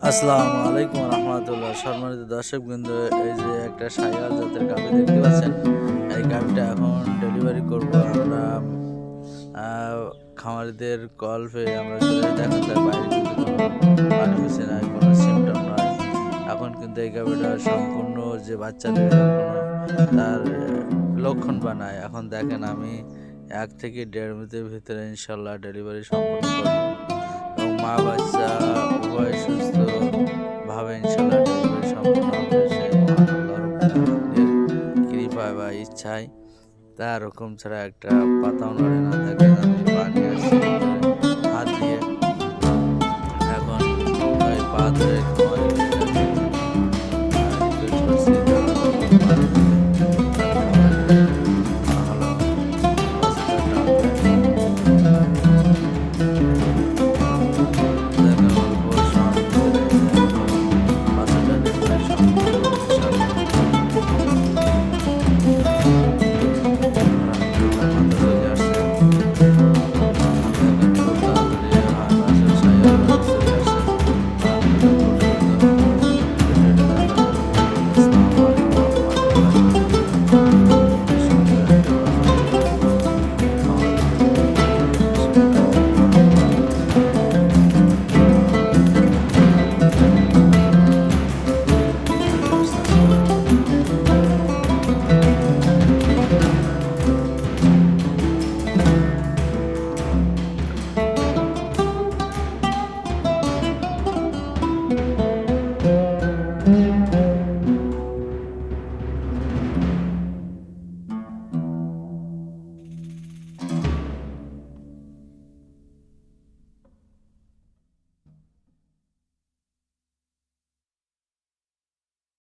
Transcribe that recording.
আসসালামু আলাইকুম রহমতুল্লাহ। সম্মানিত দর্শকবৃন্দ, এই যে একটা শাহিওয়াল জাতের গাভী দেখতে পাচ্ছেন, এই গাভীটা এখন ডেলিভারি করব আমরা। খামারিদের কল পেয়ে আমরা চলে দেখেন তার বাইরে কিন্তু কোনো পানি মিশে নাই, কোনো সিমটম নয়। এখন কিন্তু এই গাভীটা সম্পূর্ণ যে বাচ্চা দেবে কোনো তার লক্ষণ বা নাই। এখন দেখেন আমি 1 থেকে 1.5 মিনিটের ভিতরে ইনশাল্লাহ ডেলিভারি সম্পূর্ণ করব এবং মা বাচ্চা উভয় সুস্থ ভাবে ইনশাল্লাহ ডেলিভারি সম্পূর্ণ হবে সেই মহান আল্লাহ রাব্বুল আলামিনের কৃপায় বা ইচ্ছায়। তা রকম ছাড়া একটা পাতাও নড়ে না। দেখেন আমি পানি আসছি